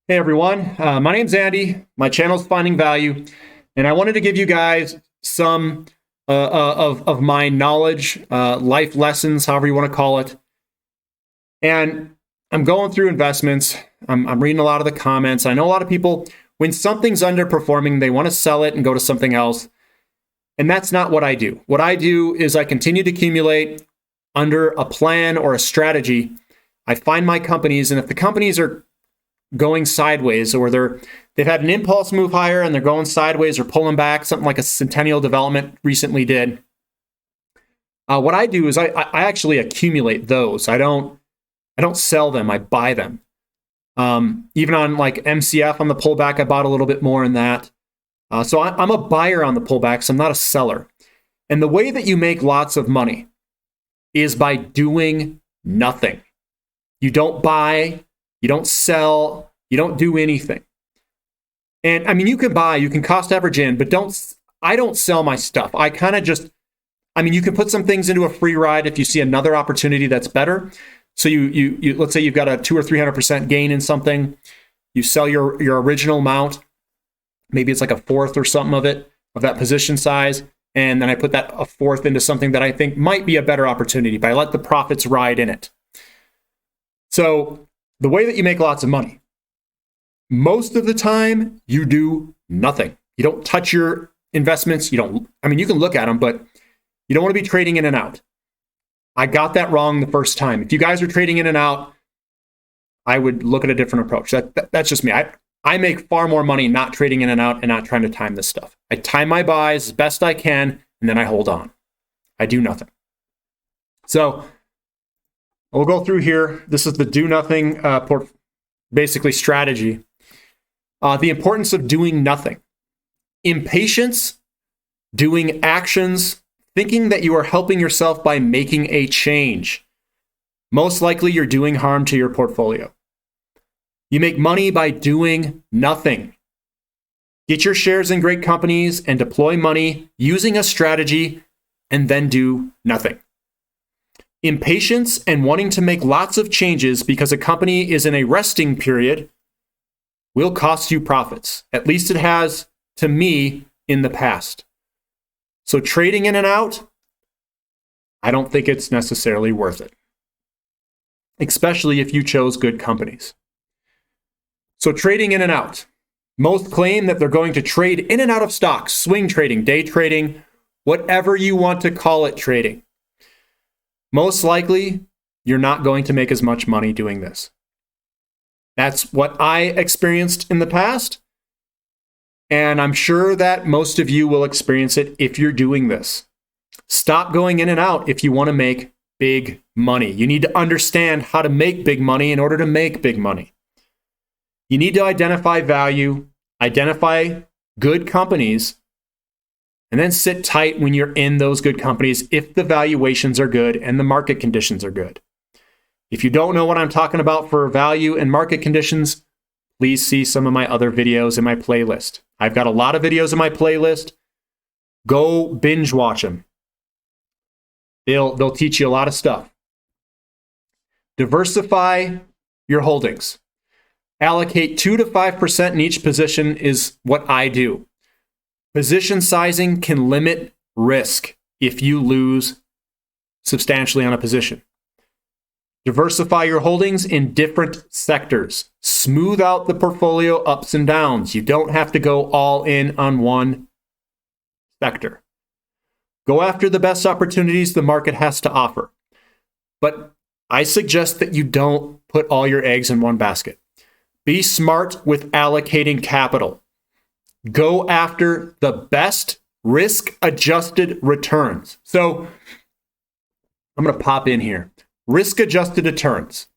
Hey everyone, my name's Andy. My channel's Finding Value, and I wanted to give you guys some of my knowledge, life lessons, however you want to call it. And I'm going through investments. I'm reading a lot of the comments. I know a lot of people, when something's underperforming, they want to sell it and go to something else. And that's not what I do. What I do is I continue to accumulate under a plan or a strategy. I find my companies, and if the companies are going sideways, or they've had an impulse move higher and they're going sideways or pulling back, something like a Centennial Development recently did. What I do is I actually accumulate those. I don't sell them. I buy them. Even on like MCF on the pullback, I bought a little bit more in that. So I'm a buyer on the pullbacks. I'm not a seller. And the way that you make lots of money is by doing nothing. You don't buy. You don't sell, you don't do anything. And I mean, you can buy, you can cost average in, but I don't sell my stuff. I kind of just, you can put some things into a free ride if you see another opportunity that's better. So you let's say you've got a 200 or 300% gain in something. You sell your original amount. Maybe it's like a fourth or something of that position size. And then I put that a fourth into something that I think might be a better opportunity, but I let the profits ride in it. So the way that you make lots of money, most of the time you do nothing. You don't touch your investments. You can look at them, but you don't want to be trading in and out. I got that wrong the first time. If you guys are trading in and out, I would look at a different approach. That's just me. I make far more money not trading in and out and not trying to time this stuff. I time my buys as best I can, and then I hold on. I do nothing. So we'll go through here. This is the do nothing, basically strategy. The importance of doing nothing. Impatience, doing actions, thinking that you are helping yourself by making a change. Most likely you're doing harm to your portfolio. You make money by doing nothing. Get your shares in great companies and deploy money using a strategy, and then do nothing. Impatience and wanting to make lots of changes because a company is in a resting period will cost you profits. At least it has to me in the past. So trading in and out, I don't think it's necessarily worth it, especially if you chose good companies. So trading in and out. Most claim that they're going to trade in and out of stocks, swing trading, day trading, whatever you want to call it trading. Most likely, you're not going to make as much money doing this. That's what I experienced in the past, and I'm sure that most of you will experience it if you're doing this. Stop going in and out if you want to make big money. You need to understand how to make big money in order to make big money. You need to identify value, identify good companies, and then sit tight when you're in those good companies if the valuations are good and the market conditions are good. If you don't know what I'm talking about for value and market conditions, please see some of my other videos in my playlist. I've got a lot of videos in my playlist. Go binge watch them. They'll teach you a lot of stuff. Diversify your holdings. Allocate 2 to 5% in each position is what I do. Position sizing can limit risk if you lose substantially on a position. Diversify your holdings in different sectors. Smooth out the portfolio ups and downs. You don't have to go all in on one sector. Go after the best opportunities the market has to offer. But I suggest that you don't put all your eggs in one basket. Be smart with allocating capital. Go after the best risk-adjusted returns. So I'm going to pop in here. Risk-adjusted returns.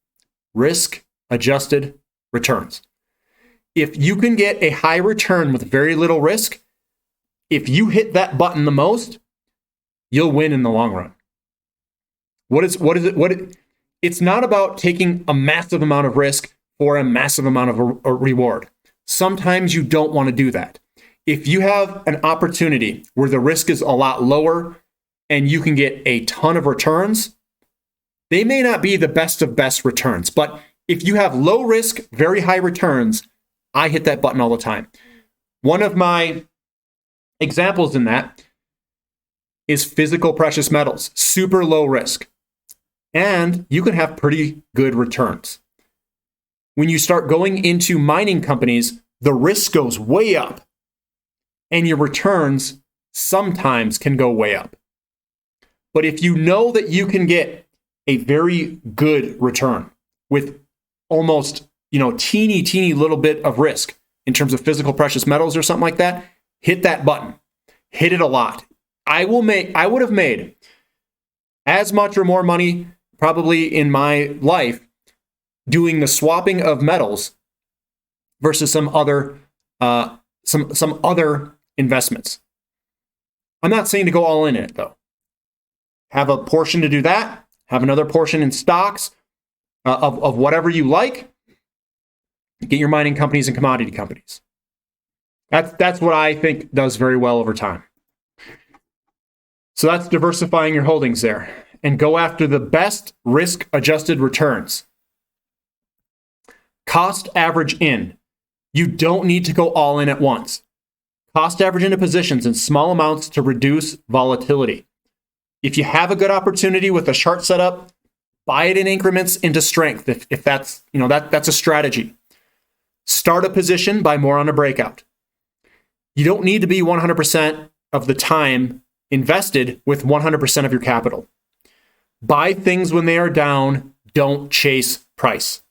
Risk-adjusted returns. If you can get a high return with very little risk, if you hit that button the most, you'll win in the long run. It's not about taking a massive amount of risk for a massive amount of a reward. Sometimes you don't want to do that. If you have an opportunity where the risk is a lot lower and you can get a ton of returns, they may not be the best of best returns, but if you have low risk, very high returns, I hit that button all the time. One of my examples in that is physical precious metals, super low risk. And you can have pretty good returns. When you start going into mining companies, the risk goes way up, and your returns sometimes can go way up. But if you know that you can get a very good return with almost, teeny little bit of risk in terms of physical precious metals or something like that, hit that button. Hit it a lot. I would have made as much or more money probably in my life doing the swapping of metals versus some other investments. I'm not saying to go all in it though. Have a portion to do that. Have another portion in stocks of whatever you like. Get your mining companies and commodity companies. That's what I think does very well over time. So that's diversifying your holdings there, and go after the best risk-adjusted returns. Cost average in. You don't need to go all in at once. Cost average into positions in small amounts to reduce volatility. If you have a good opportunity with a chart setup, buy it in increments into strength. If that's, that's a strategy. Start a position, buy more on a breakout. You don't need to be 100% of the time invested with 100% of your capital. Buy things when they are down. Don't chase price.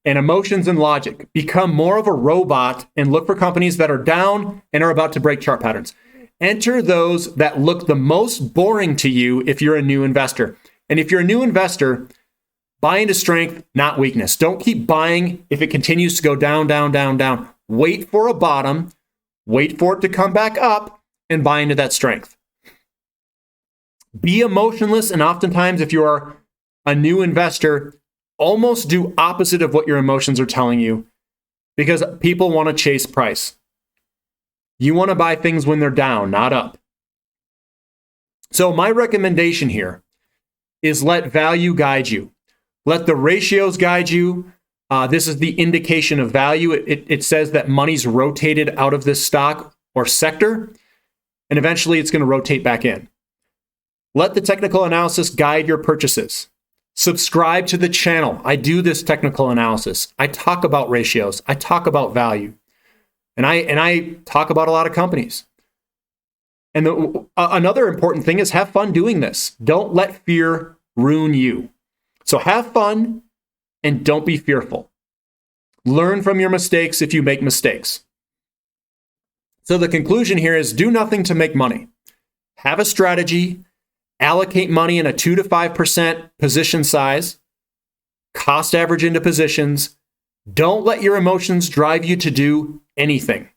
And emotions and logic. Become more of a robot and look for companies that are down and are about to break chart patterns. Enter those that look the most boring to you if you're a new investor. And if you're a new investor, buy into strength, not weakness. Don't keep buying if it continues to go down, down, down, down. Wait for a bottom, wait for it to come back up, and buy into that strength. Be emotionless, and oftentimes if you are a new investor, almost do opposite of what your emotions are telling you, because people want to chase price. You want to buy things when they're down, not up. So my recommendation here is let value guide you. Let the ratios guide you. This is the indication of value. It says that money's rotated out of this stock or sector, and eventually it's going to rotate back in. Let the technical analysis guide your purchases. Subscribe to the channel. I do this technical analysis. I talk about ratios. I talk about value. And I talk about a lot of companies. And another important thing is have fun doing this. Don't let fear ruin you. So have fun and don't be fearful. Learn from your mistakes if you make mistakes. So the conclusion here is do nothing to make money. Have a strategy. Allocate money in a 2 to 5% position size. Cost average into positions. Don't let your emotions drive you to do anything.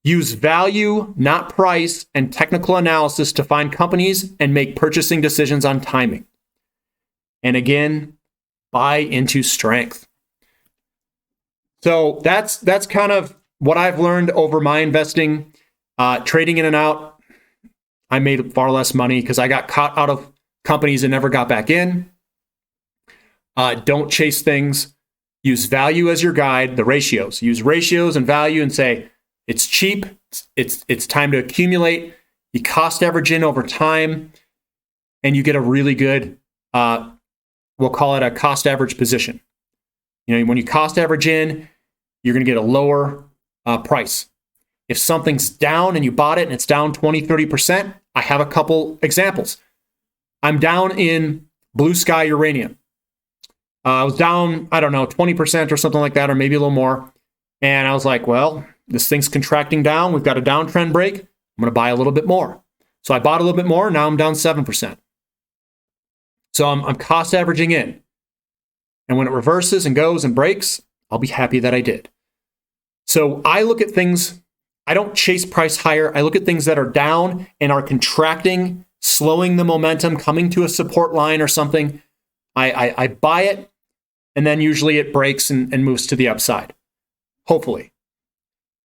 Use value, not price, and technical analysis to find companies and make purchasing decisions on timing. And again, buy into strength. So that's kind of what I've learned over my investing. Trading in and out, I made far less money because I got caught out of companies and never got back in. Don't chase things. Use value as your guide, the ratios. Use ratios and value and say, it's cheap, it's time to accumulate. You cost average in over time, and you get a really good, we'll call it a cost average position. When you cost average in, you're going to get a lower price. If something's down and you bought it and it's down 20, 30%, I have a couple examples. I'm down in blue sky uranium. I was down, 20% or something like that, or maybe a little more. And I was like, well, this thing's contracting down. We've got a downtrend break. I'm going to buy a little bit more. So I bought a little bit more. Now I'm down 7%. So I'm cost averaging in. And when it reverses and goes and breaks, I'll be happy that I did. So I look at things, I don't chase price higher. I look at things that are down and are contracting, slowing the momentum, coming to a support line or something. I buy it, and then usually it breaks and moves to the upside, hopefully.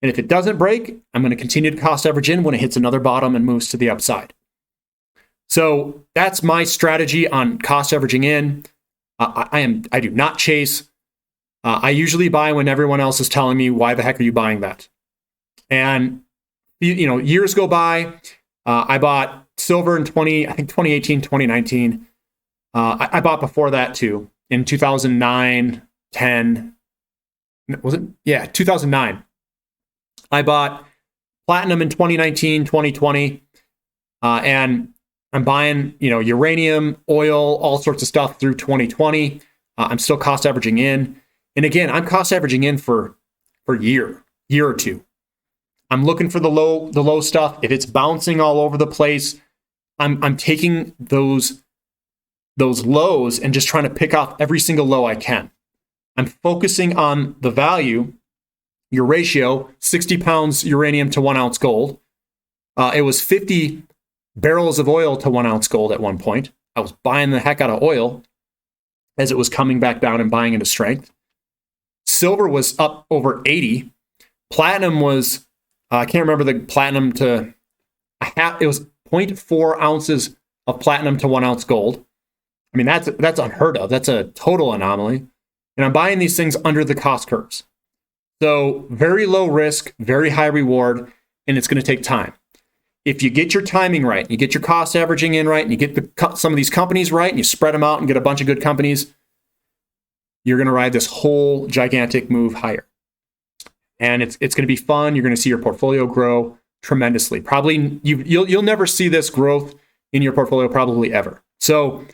And if it doesn't break, I'm going to continue to cost average in when it hits another bottom and moves to the upside. So that's my strategy on cost averaging in. I do not chase. I usually buy when everyone else is telling me, why the heck are you buying that? And, years go by. I bought silver in 2018, 2019. I bought before that too, in 2009, 10. Was it? Yeah, 2009. I bought platinum in 2019, 2020. And I'm buying, uranium, oil, all sorts of stuff through 2020. I'm still cost averaging in. And again, I'm cost averaging in for a year or two. I'm looking for the low stuff. If it's bouncing all over the place, I'm taking those lows and just trying to pick off every single low I can. I'm focusing on the value, your ratio, 60 pounds uranium to 1 ounce gold. It was 50 barrels of oil to 1 ounce gold at one point. I was buying the heck out of oil as it was coming back down and buying into strength. Silver was up over 80. Platinum was, I can't remember the platinum to, it was 0.4 ounces of platinum to 1 ounce gold. I mean, that's unheard of. That's a total anomaly. And I'm buying these things under the cost curves. So very low risk, very high reward, and it's going to take time. If you get your timing right, you get your cost averaging in right, and you get some of these companies right, and you spread them out and get a bunch of good companies, you're going to ride this whole gigantic move higher. And it's going to be fun. You're going to see your portfolio grow tremendously. Probably you'll never see this growth in your portfolio probably ever. So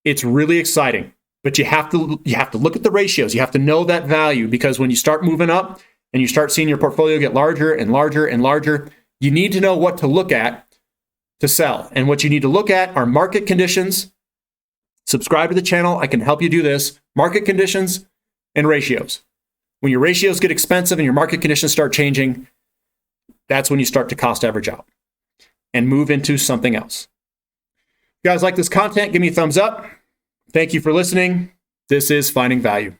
it's really exciting. But you have to look at the ratios. You have to know that value, because when you start moving up and you start seeing your portfolio get larger and larger and larger, you need to know what to look at to sell. And what you need to look at are market conditions. Subscribe to the channel. I can help you do this. Market conditions and ratios. When your ratios get expensive and your market conditions start changing, that's when you start to cost average out and move into something else. If you guys like this content, give me a thumbs up. Thank you for listening. This is Finding Value.